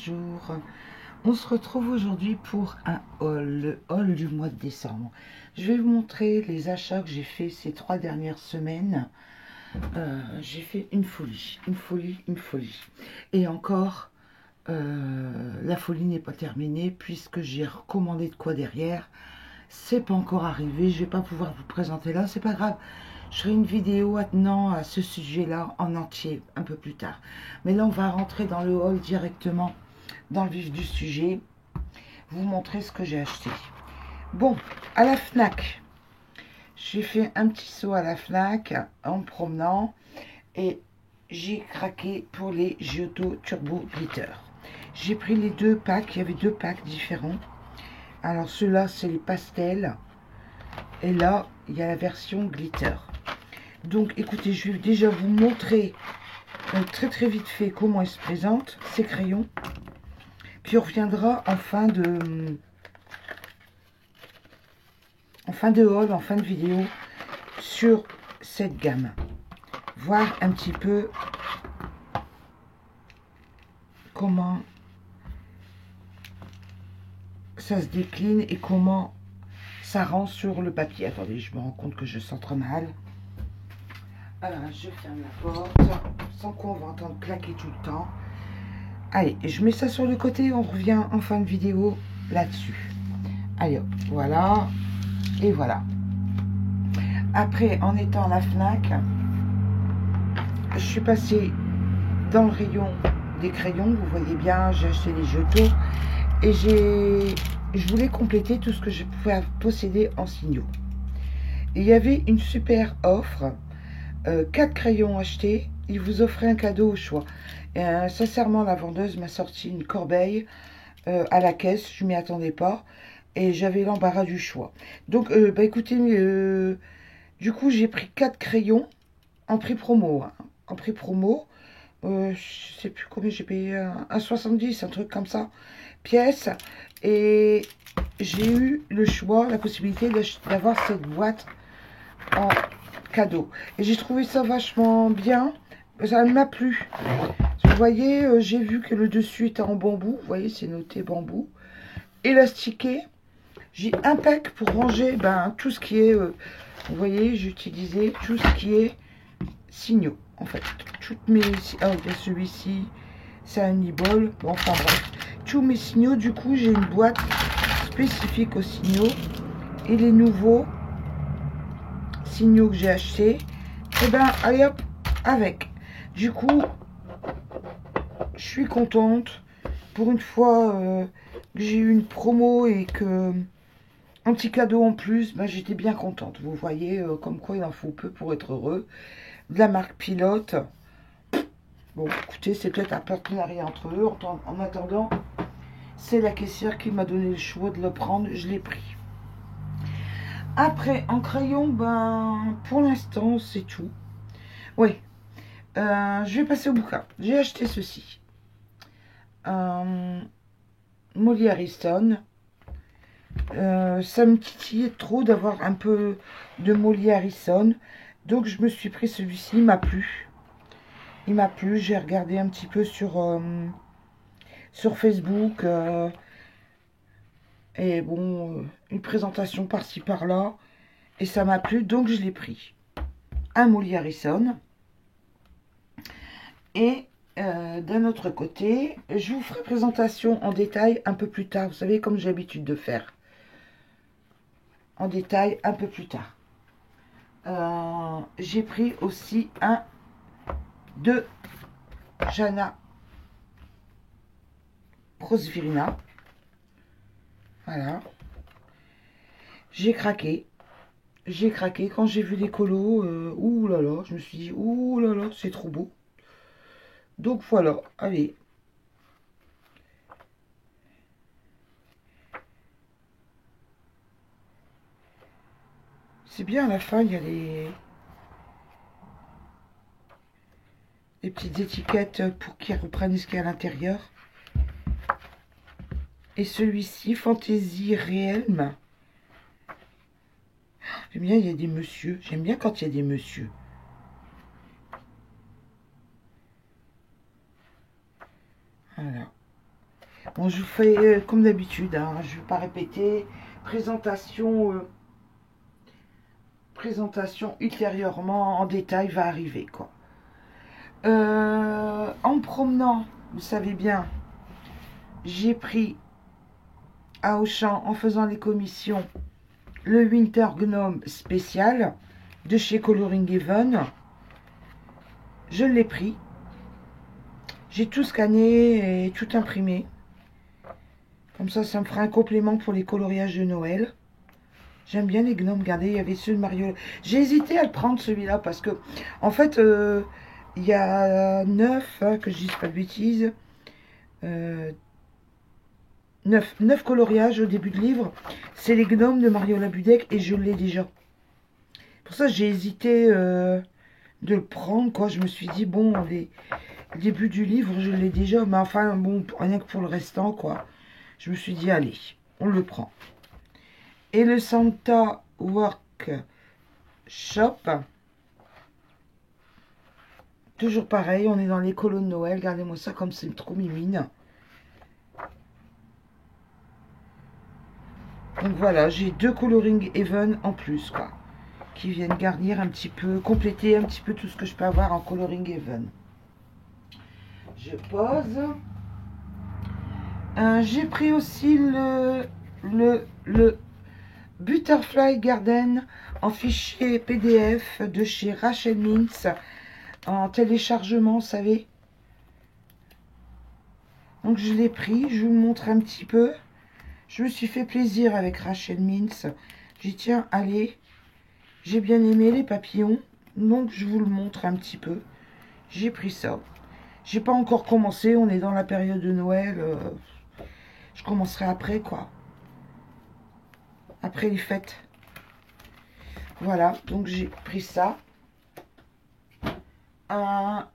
bonjour. On se retrouve aujourd'hui pour un haul, le haul du mois de décembre. Je vais vous montrer les achats que j'ai fait ces 3 dernières semaines. J'ai fait une folie, une folie, une folie. Et encore, la folie n'est pas terminée puisque j'ai recommandé de quoi derrière. C'est pas encore arrivé, je vais pas pouvoir vous présenter là, c'est pas grave. Je ferai une vidéo attenant à ce sujet-là en entier un peu plus tard. Mais là, on va rentrer dans le haul directement, dans le vif du sujet. Vous montrer ce que j'ai acheté. Bon, à la Fnac, j'ai fait un petit saut à la Fnac en me promenant et j'ai craqué pour les Giotto Turbo Glitter. J'ai pris les 2 packs, il y avait 2 packs différents. Alors ceux-là, c'est les pastels. Et là, il y a la version glitter. Donc, écoutez, je vais déjà vous montrer très vite fait comment ils se présentent, ces crayons. Puis on reviendra en fin de haul, en fin de vidéo, sur cette gamme. Voir un petit peu comment ça se décline et comment ça rend sur le papier. Attendez, je me rends compte que je centre mal. Je ferme la porte, sans quoi on va entendre claquer tout le temps. Allez, je mets ça sur le côté, on revient en fin de vidéo là-dessus. Allez, hop, voilà, et voilà. Après, en étant à la Fnac, je suis passée dans le rayon des crayons, vous voyez bien, j'ai acheté les Giotto, et je voulais compléter tout ce que je pouvais posséder en signaux. Et il y avait une super offre, 4 crayons achetés, il vous offrait un cadeau au choix. Et, sincèrement, la vendeuse m'a sorti une corbeille à la caisse, je m'y attendais pas, et j'avais l'embarras du choix. Donc, écoutez, du coup, j'ai pris 4 crayons en prix promo. Hein. En prix promo, je sais plus combien j'ai payé, un 70, un truc comme ça, pièce. Et j'ai eu le choix, la possibilité d'avoir cette boîte en cadeau. Et j'ai trouvé ça vachement bien. Ça m'a plu. Vous voyez, j'ai vu que le dessus était en bambou. Vous voyez, c'est noté bambou. Élastiqué. J'ai un pack pour ranger tout ce qui est... vous voyez, j'ai utilisé tout ce qui est signaux. En fait, toutes mes... Ah, celui-ci, c'est un e-ball. Bon, enfin bref. Tous mes signaux, du coup, j'ai une boîte spécifique aux signaux. Et les nouveaux signaux que j'ai achetés, et allez hop, avec. Du coup, je suis contente. Pour une fois que j'ai eu une promo et que un petit cadeau en plus, j'étais bien contente. Vous voyez, comme quoi il en faut peu pour être heureux. De la marque Pilote. Bon, écoutez, c'est peut-être un partenariat entre eux. En attendant, c'est la caissière qui m'a donné le choix de le prendre. Je l'ai pris. Après, en crayon, pour l'instant, c'est tout. Oui. Je vais passer au bouquin. J'ai acheté ceci. Molly Harrison. Ça me titillait trop d'avoir un peu de Molly Harrison. Donc, je me suis pris celui-ci. Il m'a plu. Il m'a plu. J'ai regardé un petit peu sur Facebook. Et bon, une présentation par-ci par-là. Et ça m'a plu. Donc, je l'ai pris. Un Molly Harrison. Et d'un autre côté, je vous ferai présentation en détail un peu plus tard. Vous savez, comme j'ai l'habitude de faire. En détail un peu plus tard. J'ai pris aussi un de Jana Prosvirina. Voilà. J'ai craqué. J'ai craqué quand j'ai vu les colos. Ouh là là, je me suis dit, ouh là là, c'est trop beau. Donc voilà, allez. C'est bien, à la fin, il y a les petites étiquettes pour qu'ils reprennent ce qu'il y a à l'intérieur. Et celui-ci, Fantaisie Réelme. J'aime bien, il y a des messieurs. J'aime bien quand il y a des messieurs. Voilà. Bon, je vous fais comme d'habitude, hein, je ne vais pas répéter. Présentation ultérieurement en détail va arriver, quoi. En me promenant, vous savez bien, j'ai pris à Auchan, en faisant les commissions, le Winter Gnome spécial de chez Coloring Even. Je l'ai pris. J'ai tout scanné et tout imprimé. Comme ça me fera un complément pour les coloriages de Noël. J'aime bien les gnomes. Regardez, il y avait ceux de Mario. J'ai hésité à le prendre celui-là parce que, en fait, il y a 9, hein, que je dise pas de bêtises, 9 coloriages au début de livre. C'est les gnomes de Mario Labudek et je l'ai déjà. Pour ça, j'ai hésité de le prendre, quoi. Je me suis dit, bon, le début du livre, je l'ai déjà. Mais enfin, bon, rien que pour le restant, quoi. Je me suis dit, allez, on le prend. Et le Santa Workshop, toujours pareil, on est dans les colos de Noël. Regardez-moi ça comme c'est trop mimine. Donc voilà, j'ai 2 Coloring Even en plus, quoi, qui viennent garnir un petit peu, compléter un petit peu tout ce que je peux avoir en Coloring Even. Je pose. J'ai pris aussi le Butterfly Garden en fichier PDF de chez Rachel Mintz en téléchargement, vous savez. Donc je l'ai pris, je vous montre un petit peu. Je me suis fait plaisir avec Rachel Mintz. J'ai dit tiens, allez, j'ai bien aimé les papillons, donc je vous le montre un petit peu. J'ai pris ça. J'ai pas encore commencé, on est dans la période de Noël. Je commencerai après, quoi. Après les fêtes. Voilà, donc j'ai pris ça.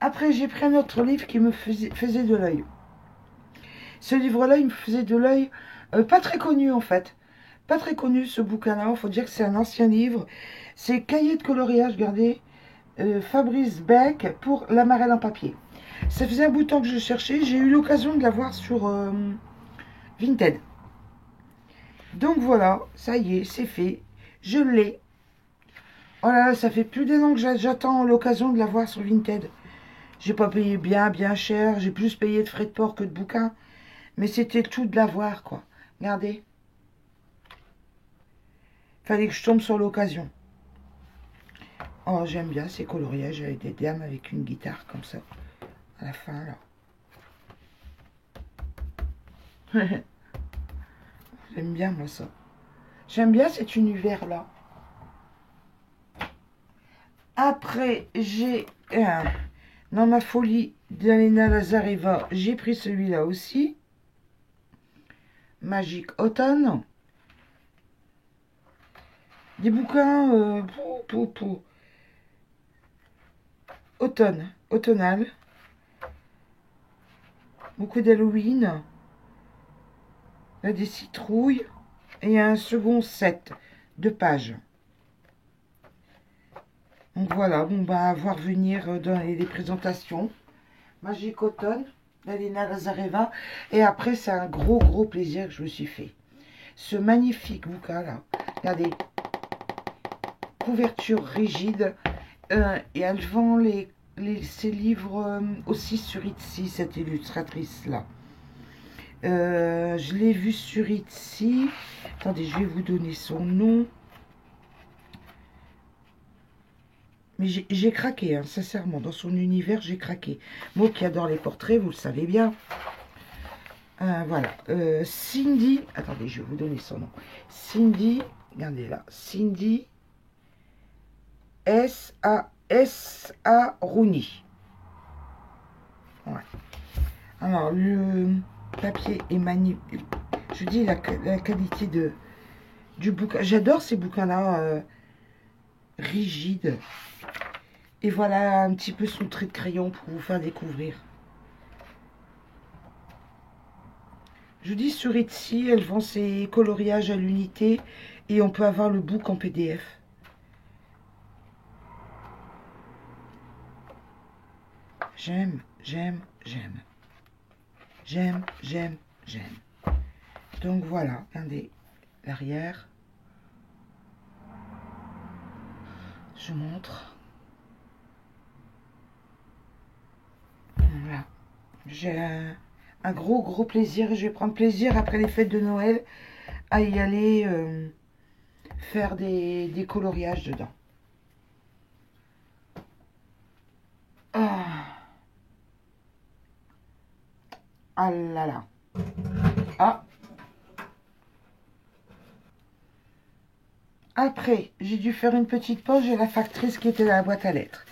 Après, j'ai pris un autre livre qui me faisait de l'œil. Ce livre-là, il me faisait de l'œil. Pas très connu, en fait. Pas très connu, ce bouquin-là. Il faut dire que c'est un ancien livre. C'est Cahiers de coloriage, regardez. Fabrice Beck pour l'amarelle en papier. Ça faisait un bout de temps que je cherchais. J'ai eu l'occasion de l'avoir sur Vinted. Donc voilà, ça y est, c'est fait. Je l'ai. Oh là là, ça fait plus d'1 an que j'attends l'occasion de l'avoir sur Vinted. J'ai pas payé bien cher. J'ai plus payé de frais de port que de bouquins. Mais c'était tout de l'avoir, quoi. Regardez. Fallait que je tombe sur l'occasion. Oh, j'aime bien ces coloriages avec des dames avec une guitare comme ça. À la fin, là. J'aime bien, moi, ça. J'aime bien cet univers-là. Après, j'ai... dans ma folie d'Alena Lazareva, j'ai pris celui-là aussi. Magic Automne. Des bouquins automnal. Beaucoup d'Halloween. Là, des citrouilles. Et il y a un second set de pages. Donc voilà, bon bah à voir venir dans les présentations. Magic Automne, d'Alena Lazareva. Et après, c'est un gros plaisir que je me suis fait. Ce magnifique bouquin là. Regardez. Couverture rigide. Et elle vend ses livres aussi sur Etsy, cette illustratrice là. Je l'ai vue sur Etsy. Attendez, je vais vous donner son nom. Mais j'ai craqué, hein, sincèrement. Dans son univers, j'ai craqué. Moi qui adore les portraits, vous le savez bien. Voilà. Cindy. Attendez, je vais vous donner son nom. Cindy. Regardez là. Cindy. S.A. Rooney. Ouais. Alors, le papier est magnifique. Je dis la qualité du bouquin. J'adore ces bouquins-là rigides. Et voilà un petit peu son trait de crayon pour vous faire découvrir. Je dis sur Etsy, elle vend ses coloriages à l'unité et on peut avoir le book en PDF. J'aime. j'aime. Donc voilà, regardez l'arrière. Je vous montre. Voilà. J'ai un gros plaisir. Je vais prendre plaisir après les fêtes de Noël à y aller faire des coloriages dedans. Ah là là. Ah. Après, j'ai dû faire une petite pause. J'ai la factrice qui était dans la boîte à lettres.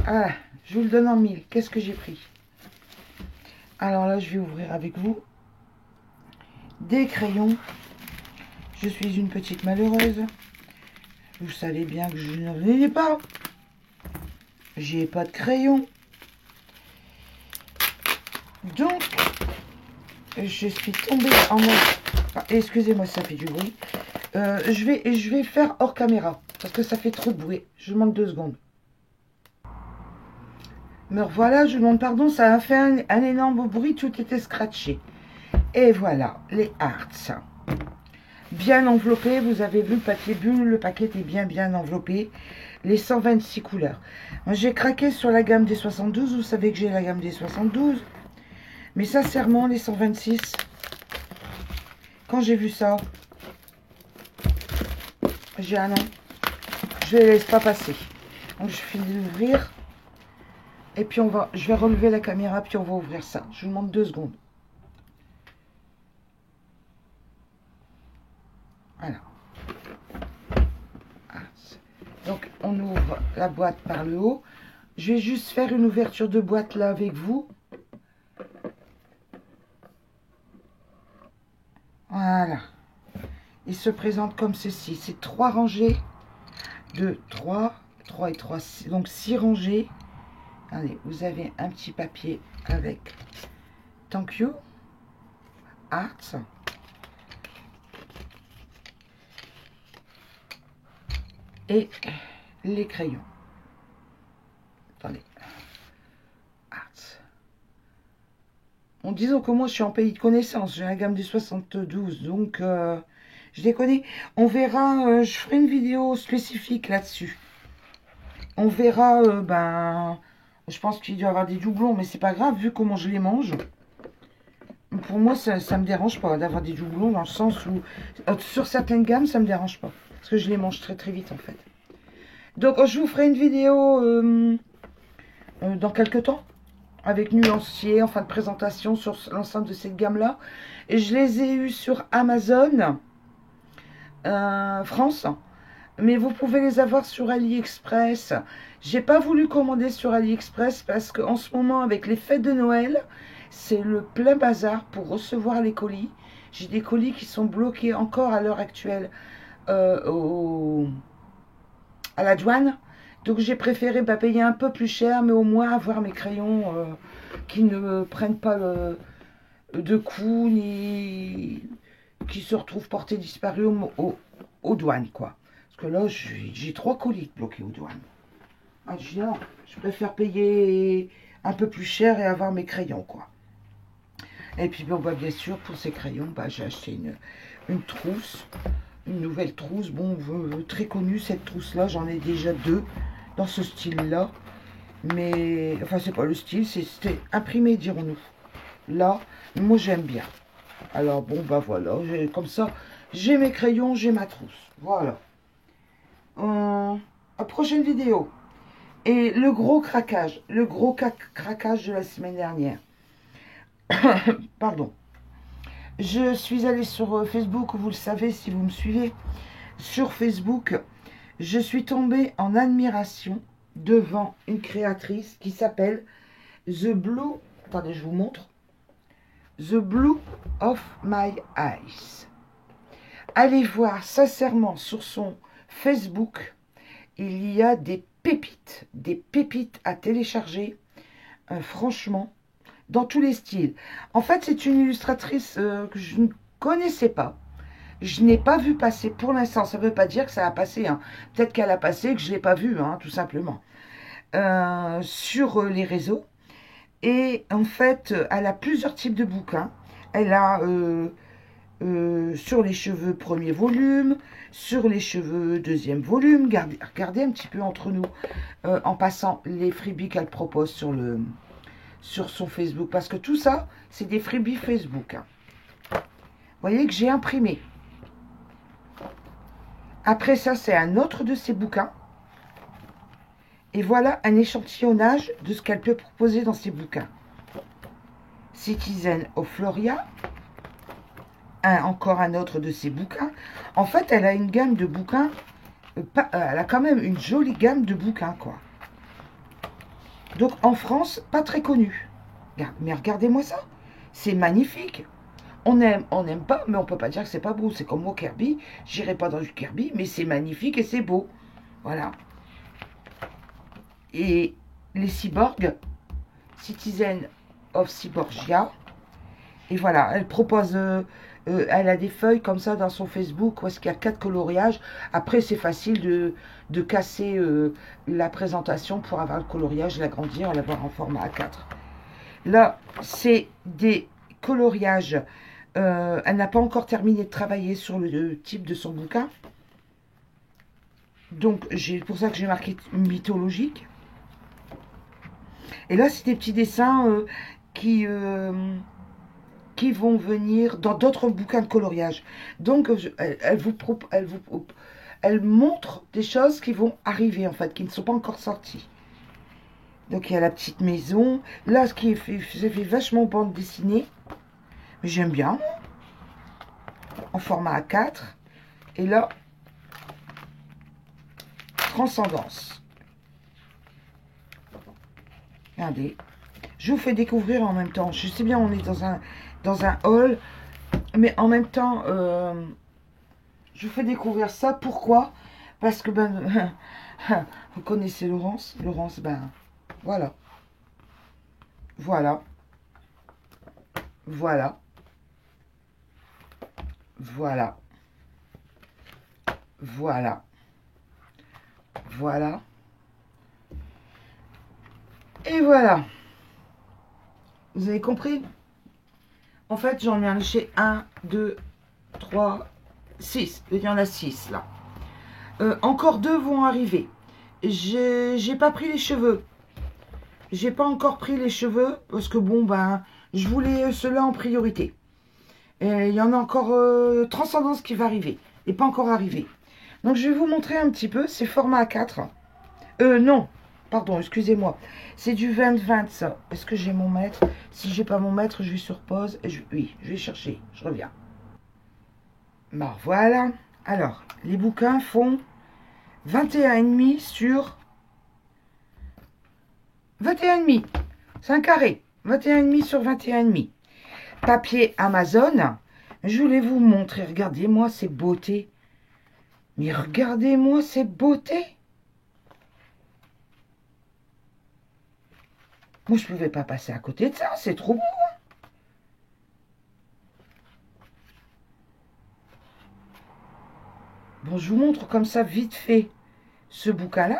Ah, je vous le donne en mille. Qu'est-ce que j'ai pris? Alors là, je vais ouvrir avec vous des crayons. Je suis une petite malheureuse. Vous savez bien que je n'en ai pas. J'ai pas de crayon. Donc, je suis tombée en... Excusez-moi, ça fait du bruit. Je vais faire hors caméra. Parce que ça fait trop de bruit. Je vous demande 2 secondes. Me revoilà, je vous demande pardon. Ça a fait un énorme bruit. Tout était scratché. Et voilà, les Arts. Bien enveloppé. Vous avez vu le papier bulle. Le paquet est bien enveloppé. Les 126 couleurs. J'ai craqué sur la gamme des 72. Vous savez que j'ai la gamme des 72. Mais sincèrement, les 126, quand j'ai vu ça, j'ai un an. Je les laisse pas passer. Donc je finis d'ouvrir. Et puis je vais relever la caméra, puis on va ouvrir ça. Je vous demande 2 secondes. Voilà. Donc on ouvre la boîte par le haut. Je vais juste faire une ouverture de boîte là avec vous. Voilà. Il se présente comme ceci. C'est 3 rangées de 3 et 3, donc 6 rangées. Allez, vous avez un petit papier avec Thank you, Arts. Et les crayons. Attendez. Arts. En disant que moi je suis en pays de connaissance, j'ai la gamme du 72, donc je les connais. On verra, je ferai une vidéo spécifique là-dessus. On verra, je pense qu'il doit y avoir des doublons, mais c'est pas grave, vu comment je les mange. Pour moi, ça me dérange pas d'avoir des doublons, dans le sens où, sur certaines gammes, ça me dérange pas. Parce que je les mange très vite, en fait. Donc, je vous ferai une vidéo dans quelques temps, avec nuancier, en fin de présentation, sur l'ensemble de cette gamme-là. Et je les ai eus sur Amazon France. Mais vous pouvez les avoir sur AliExpress. J'ai pas voulu commander sur AliExpress parce qu'en ce moment, avec les fêtes de Noël, c'est le plein bazar pour recevoir les colis. J'ai des colis qui sont bloqués encore à l'heure actuelle à la douane. Donc j'ai préféré payer un peu plus cher, mais au moins avoir mes crayons qui ne prennent pas de coups, ni qui se retrouvent portés disparus aux douanes, quoi. Parce que là, j'ai 3 colis bloqués aux douanes. Ah, je dis non, je préfère payer un peu plus cher et avoir mes crayons, quoi. Et puis, bon, bien sûr, pour ces crayons, j'ai acheté une trousse, une nouvelle trousse. Bon, très connue, cette trousse-là, j'en ai déjà 2 dans ce style-là. Mais, enfin, c'est pas le style, c'était imprimé, dirons-nous. Là, moi, j'aime bien. Alors, bon, voilà, comme ça, j'ai mes crayons, j'ai ma trousse. Voilà. Prochaine vidéo. Et le gros craquage de la semaine dernière. Pardon. Je suis allée sur Facebook, vous le savez si vous me suivez. Sur Facebook, je suis tombée en admiration devant une créatrice qui s'appelle The Blue. Attendez, je vous montre. The Blue of My Eyes. Allez voir sincèrement sur son Facebook, il y a des pépites à télécharger, franchement, dans tous les styles. En fait, c'est une illustratrice que je ne connaissais pas. Je n'ai pas vu passer pour l'instant. Ça ne veut pas dire que ça a passé. Hein. Peut-être qu'elle a passé et que je ne l'ai pas vu, hein, tout simplement. Sur les réseaux. Et en fait, elle a plusieurs types de bouquins. Elle a sur les cheveux premier volume, sur les cheveux deuxième volume. Regardez un petit peu entre nous en passant les freebies qu'elle propose sur son Facebook. Parce que tout ça, c'est des freebies Facebook. Hein. Vous voyez que j'ai imprimé. Après ça, c'est un autre de ses bouquins. Et voilà un échantillonnage de ce qu'elle peut proposer dans ses bouquins. Citizen of Floria. Encore un autre de ses bouquins. En fait, elle a une gamme de bouquins. Elle a quand même une jolie gamme de bouquins, quoi. Donc, en France, pas très connu. Mais regardez-moi ça. C'est magnifique. On n'aime pas, mais on peut pas dire que c'est pas beau. C'est comme au Kirby. J'irai pas dans du Kirby, mais c'est magnifique et c'est beau. Voilà. Et les cyborgs, Citizen of Cyborgia. Et voilà, elle propose, elle a des feuilles comme ça dans son Facebook où est-ce qu'il y a 4 coloriages. Après, c'est facile de casser la présentation pour avoir le coloriage, l'agrandir et l'avoir en format A4. Là, c'est des coloriages. Elle n'a pas encore terminé de travailler sur le type de son bouquin. Donc, c'est pour ça que j'ai marqué mythologique. Et là, c'est des petits dessins qui vont venir dans d'autres bouquins de coloriage. Donc, elle montre des choses qui vont arriver, en fait, qui ne sont pas encore sorties. Donc, il y a la petite maison. Là, ce qui fait vachement bande dessinée. Mais j'aime bien. En format A4. Et là, Transcendance. Regardez. Je vous fais découvrir en même temps. Je sais bien, on est dans un hall. Mais en même temps, je vous fais découvrir ça. Pourquoi? Parce que, ben, vous connaissez Laurence. Laurence, ben, voilà. Voilà. Voilà. Voilà. Voilà. Voilà. Et voilà. Vous avez compris? En fait, j'en ai acheté 1, 2, 3, 6. Il y en a 6 là. Encore 2 vont arriver. J'ai pas pris les cheveux. J'ai pas encore pris les cheveux parce que bon, ben, je voulais ceux-là en priorité. Et il y en a encore Transcendance qui va arriver. Et pas encore arrivé. Donc, je vais vous montrer un petit peu. C'est format A4. Non. Pardon, excusez-moi. C'est du 20-20, ça. Est-ce que j'ai mon mètre? Si j'ai pas mon mètre, je vais sur pause. Oui, je vais chercher. Je reviens. Bon, voilà. Alors, les bouquins font 21,5 sur 21,5. C'est un carré. 21,5 sur 21,5. Papier Amazon. Je voulais vous montrer. Regardez-moi ces beautés. Mais regardez-moi ces beautés. Moi, je ne pouvais pas passer à côté de ça. C'est trop beau. Hein. Bon, je vous montre comme ça, vite fait, ce bouquin-là.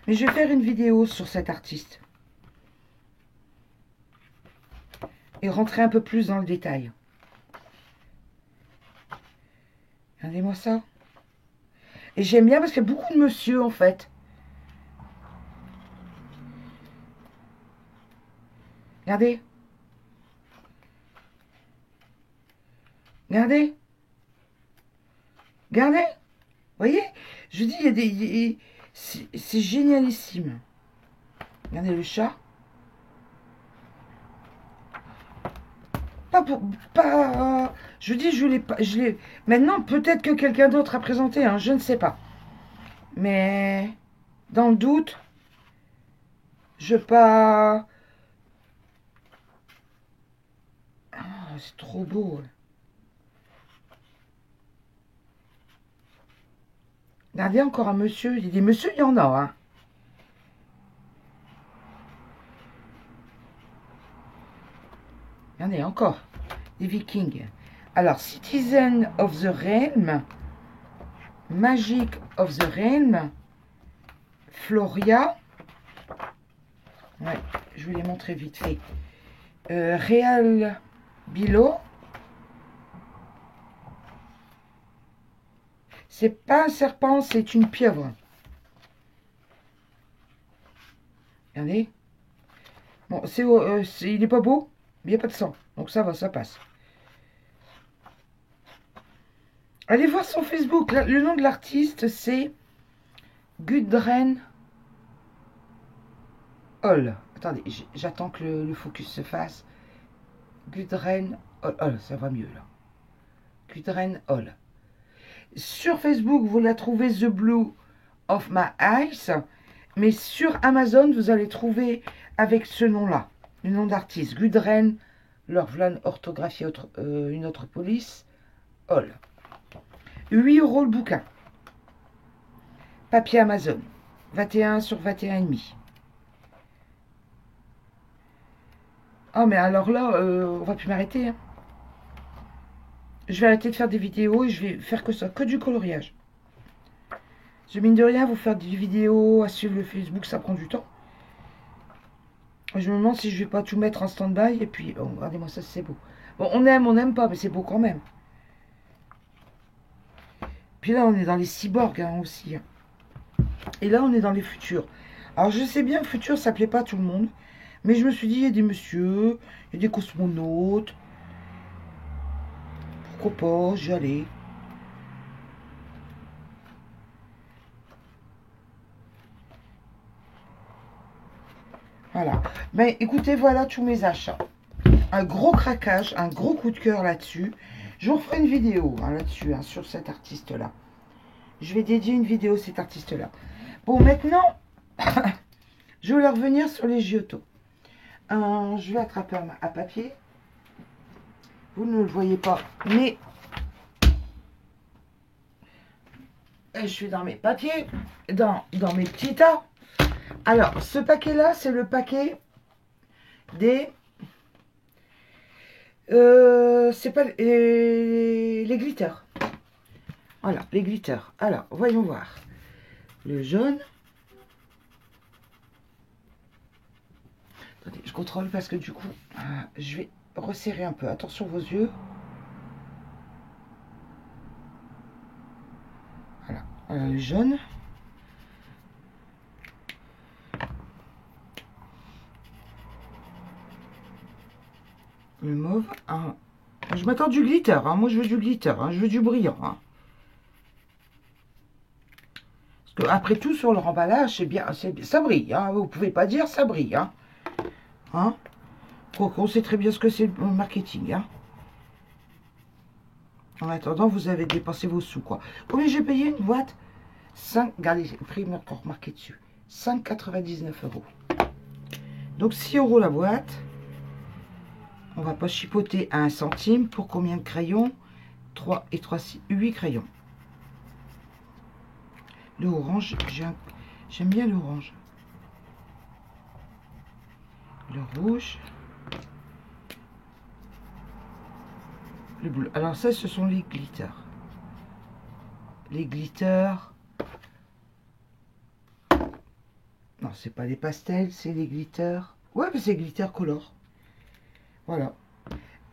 Mais je vais faire une vidéo sur cet artiste. Et rentrer un peu plus dans le détail. Regardez-moi ça. Et j'aime bien parce qu'il y a beaucoup de monsieur, en fait. Regardez. Regardez. Regardez. Vous voyez? Je dis, il y a des... C'est génialissime. Regardez le chat. Je dis, je l'ai... Maintenant, peut-être que quelqu'un d'autre a présenté, hein, je ne sais pas. Mais, dans le doute, je pas... Ah, c'est trop beau. Regardez encore un monsieur. Il y a des messieurs, il y en a, hein. Regardez, encore. Des vikings. Alors, Citizen of the Realm. Magic of the Realm. Floria. Ouais, je vais les montrer vite fait. Réal Bilo. C'est pas un serpent, c'est une pieuvre. Regardez. Bon, il est pas beau, mais il n'y a pas de sang. Donc ça va, ça passe. Allez voir son Facebook. Le nom de l'artiste, c'est Gudrun Hall. Attendez, j'attends que le focus se fasse. Gudrun Hall. Oh, ça va mieux là. Gudrun Hall. Sur Facebook, vous la trouvez The Blue of My Eyes. Mais sur Amazon, vous allez trouver avec ce nom-là. Le nom d'artiste. Gudrun, leur voilà orthographie une autre police. Hall. 8 € le bouquin. Papier Amazon. 21 sur 21,5. Oh, mais alors là, on va plus m'arrêter. Hein. Je vais arrêter de faire des vidéos et je vais faire que ça, que du coloriage. Je mine de rien, vous faire des vidéos à suivre le Facebook, ça prend du temps. Je me demande si je vais pas tout mettre en stand-by. Et puis, oh, regardez-moi ça, c'est beau. Bon, on n'aime pas, mais c'est beau quand même. Puis là, on est dans les cyborgs hein, aussi. Hein. Et là, on est dans les futurs. Alors, je sais bien que futur, ça plaît pas à tout le monde. Mais je me suis dit, il y a des messieurs, il y a des cosmonautes. Pourquoi pas, j'y allais. Voilà. Mais écoutez, voilà tous mes achats. Un gros craquage, un gros coup de cœur là-dessus. Je vous referai une vidéo hein, là-dessus, hein, sur cet artiste-là. Je vais dédier une vidéo à cet artiste-là. Bon, maintenant, je vais revenir sur les Giotto. Je vais attraper à papier. Vous ne le voyez pas, mais je suis dans mes papiers, dans mes petits tas. Alors, ce paquet-là, c'est le paquet des... c'est pas les glitters. Voilà, les glitters. Alors, voyons voir. Le jaune. Attendez, je contrôle parce que du coup, je vais resserrer un peu. Attention vos yeux. Voilà, le jaune. Le mauve. Hein. Je m'attends du glitter. Hein. Moi, je veux du glitter. Hein. Je veux du brillant. Hein. Parce que, après tout, sur le emballage, c'est bien, ça brille. Hein. Vous pouvez pas dire ça brille. Hein. Hein. On sait très bien ce que c'est le marketing. Hein. En attendant, vous avez dépensé vos sous. Quoi. Combien j'ai payé une boîte 5, regardez, le prix est encore marqué dessus. 5,99 €. Donc 6 € la boîte. On va pas chipoter à 1 centime. Pour combien de crayons 3 et 3, 6, 8 crayons. Le orange, j'aime bien l'orange. Le rouge. Le bleu. Alors ça, ce sont les glitters. Les glitters. Non, c'est pas les pastels, c'est les glitters. Ouais, mais c'est glitter color. Voilà.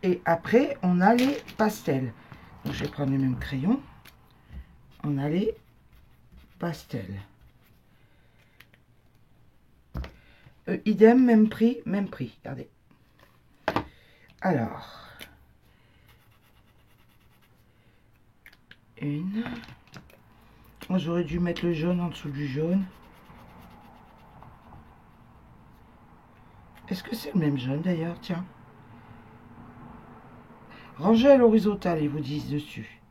Et après, on a les pastels. Donc, je vais prendre le même crayon. On a les pastels. Idem, même prix, même prix. Regardez. Alors. Une. Moi, j'aurais dû mettre le jaune en dessous du jaune. Est-ce que c'est le même jaune d'ailleurs? Tiens. Rangé à l'horizontale, ils vous disent dessus.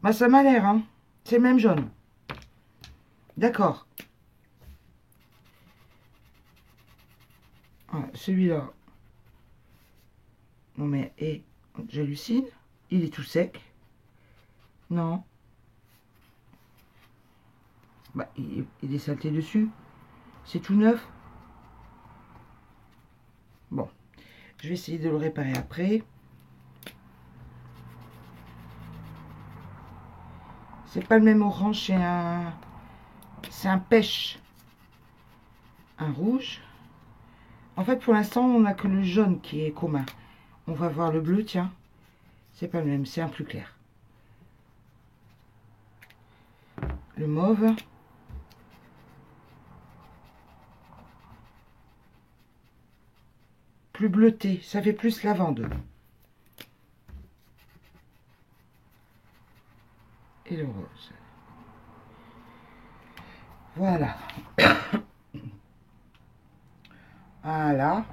Bah, ça m'a l'air, hein. C'est le même jaune. D'accord. Ah, celui-là. Non mais, j'hallucine. Il est tout sec. Non. Bah, il est saleté dessus. C'est tout neuf. Bon. Je vais essayer de le réparer après. C'est pas le même orange, c'est un pêche. Un rouge. En fait, pour l'instant, on n'a que le jaune qui est commun. On va voir le bleu, tiens. C'est pas le même, c'est un plus clair. Le mauve. Plus bleuté, ça fait plus lavande. Et le rose. Voilà. Voilà.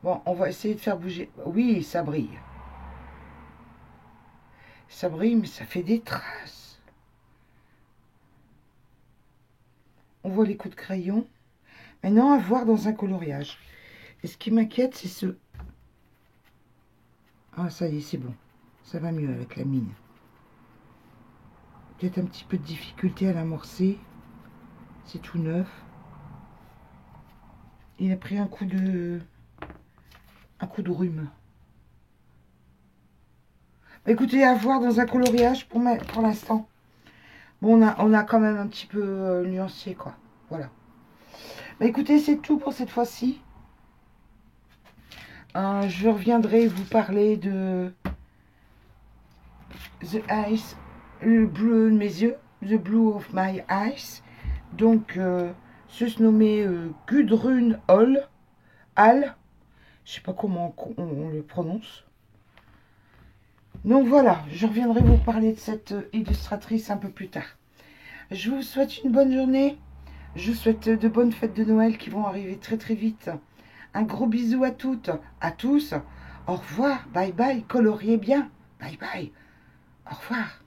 Bon, on va essayer de faire bouger. Oui, ça brille. Ça brille, mais ça fait des traces. On voit les coups de crayon. Maintenant, à voir dans un coloriage. Et ce qui m'inquiète, c'est ce... Ah, ça y est, c'est bon. Ça va mieux avec la mine. Peut-être un petit peu de difficulté à l'amorcer. C'est tout neuf. Il a pris un coup de rhume. Écoutez, à voir dans un coloriage pour l'instant. Bon, on a quand même un petit peu nuancé, quoi. Voilà. Bah, écoutez, c'est tout pour cette fois-ci. Je reviendrai vous parler de The Eyes, le bleu de mes yeux, The Blue of My Eyes. Donc, se nommer Gudrun Hall, je sais pas comment on le prononce. Donc voilà, je reviendrai vous parler de cette illustratrice un peu plus tard. Je vous souhaite une bonne journée. Je vous souhaite de bonnes fêtes de Noël qui vont arriver très très vite. Un gros bisou à toutes, à tous. Au revoir, bye bye, coloriez bien. Bye bye, au revoir.